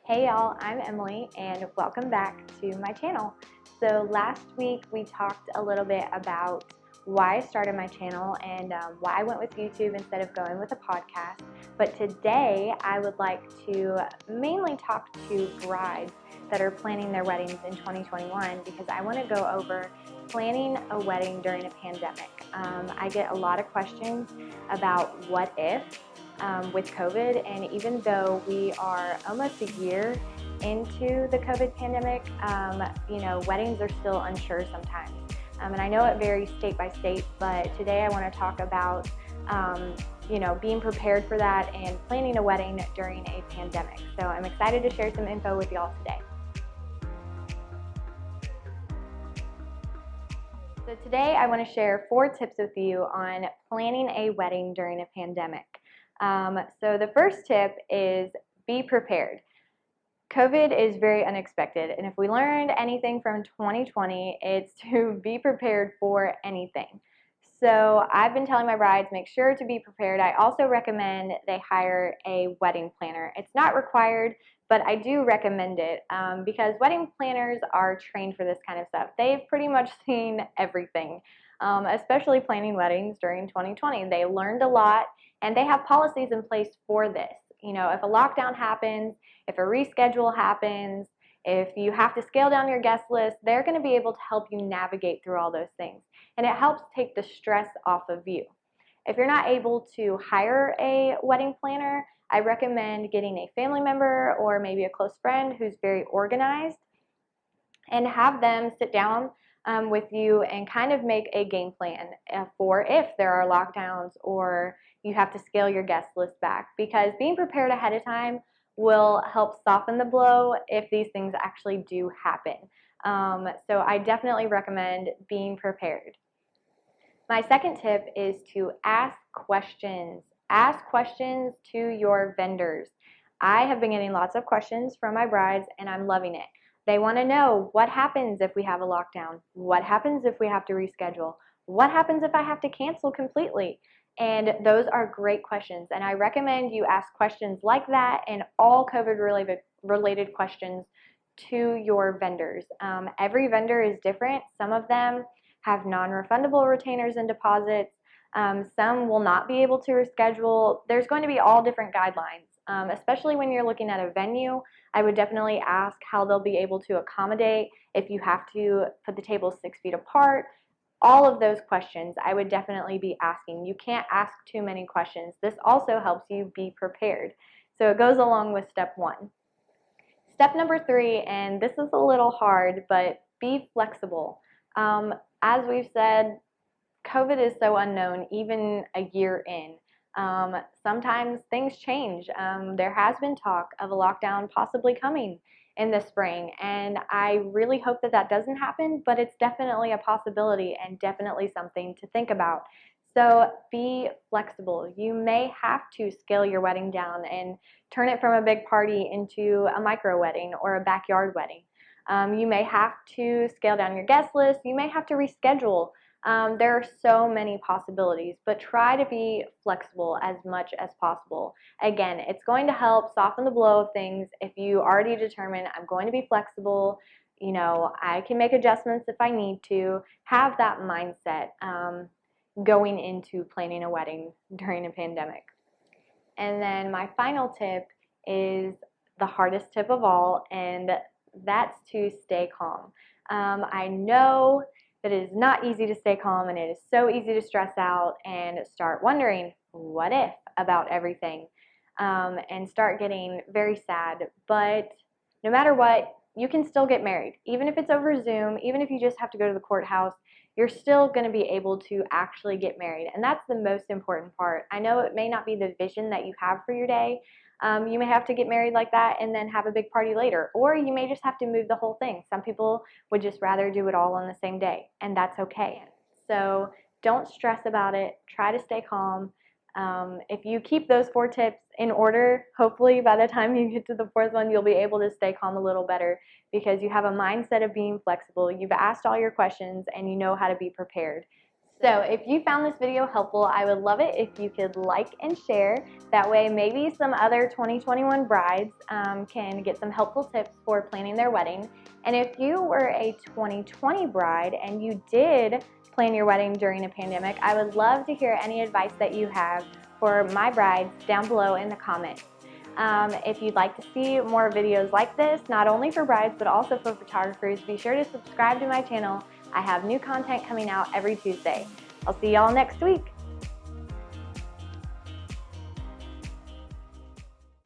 Hey y'all, I'm Emily and welcome back to my channel. So last week we talked a little bit about why I started my channel and why I went with YouTube instead of going with a podcast. But today I would like to mainly talk to brides that are planning their weddings in 2021 because I want to go over planning a wedding during a pandemic. I get a lot of questions about what if with COVID, and even though we are almost a year into the COVID pandemic, weddings are still unsure sometimes. And I know it varies state by state, but today I want to talk about being prepared for that and planning a wedding during a pandemic. So I'm excited to share some info with y'all today. So today I want to share 4 tips with you on planning a wedding during a pandemic. So the first tip is be prepared. COVID is very unexpected, and if we learned anything from 2020, it's to be prepared for anything. So I've been telling my brides, make sure to be prepared. I also recommend they hire a wedding planner. It's not required, but I do recommend it because wedding planners are trained for this kind of stuff. They've pretty much seen everything, especially planning weddings during 2020. They learned a lot, and they have policies in place for this. You know, if a lockdown happens, if a reschedule happens, if you have to scale down your guest list, they're going to be able to help you navigate through all those things. And it helps take the stress off of you. If you're not able to hire a wedding planner, I recommend getting a family member or maybe a close friend who's very organized and have them sit down with you and kind of make a game plan for if there are lockdowns or you have to scale your guest list back, because being prepared ahead of time will help soften the blow if these things actually do happen. So I definitely recommend being prepared. My second tip is to ask questions. Ask questions to your vendors. I have been getting lots of questions from my brides and I'm loving it. They want to know what happens if we have a lockdown, what happens if we have to reschedule, what happens if I have to cancel completely. And those are great questions, and I recommend you ask questions like that and all COVID related questions to your vendors. Every vendor is different. Some of them have non-refundable retainers and deposits. Some will not be able to reschedule. There's going to be all different guidelines, especially when you're looking at a venue. I would definitely ask how they'll be able to accommodate if you have to put the tables 6 feet apart. All of those questions I would definitely be asking. You can't ask too many questions. This also helps you be prepared. So it goes along with step 1. Step number 3, and this is a little hard, but be flexible. As we've said, COVID is so unknown even a year in. Sometimes things change. There has been talk of a lockdown possibly coming in the spring, and I really hope that that doesn't happen, but it's definitely a possibility and definitely something to think about. So be flexible. You may have to scale your wedding down and turn it from a big party into a micro wedding or a backyard wedding. You may have to scale down your guest list. You may have to reschedule. There are so many possibilities, but try to be flexible as much as possible. Again, it's going to help soften the blow of things if you already determine I'm going to be flexible. You know, I can make adjustments if I need to. Have that mindset going into planning a wedding during a pandemic. And then my final tip is the hardest tip of all, and that's to stay calm. I know that it is not easy to stay calm, and it is so easy to stress out and start wondering what if about everything, and start getting very sad. But no matter what, you can still get married. Even if it's over Zoom, even if you just have to go to the courthouse, you're still going to be able to actually get married. And that's the most important part. I know it may not be the vision that you have for your day. You may have to get married like that and then have a big party later, or you may just have to move the whole thing. Some people would just rather do it all on the same day, and that's okay. So don't stress about it. Try to stay calm. If you keep those 4 tips in order, hopefully by the time you get to the 4th one, you'll be able to stay calm a little better because you have a mindset of being flexible. You've asked all your questions and you know how to be prepared. So if you found this video helpful, I would love it if you could like and share. That way maybe some other 2021 brides can get some helpful tips for planning their wedding. And if you were a 2020 bride and you did plan your wedding during a pandemic, I would love to hear any advice that you have for my brides down below in the comments. If you'd like to see more videos like this, not only for brides but also for photographers, be sure to subscribe to my channel. I have new content coming out every Tuesday. I'll see y'all next week.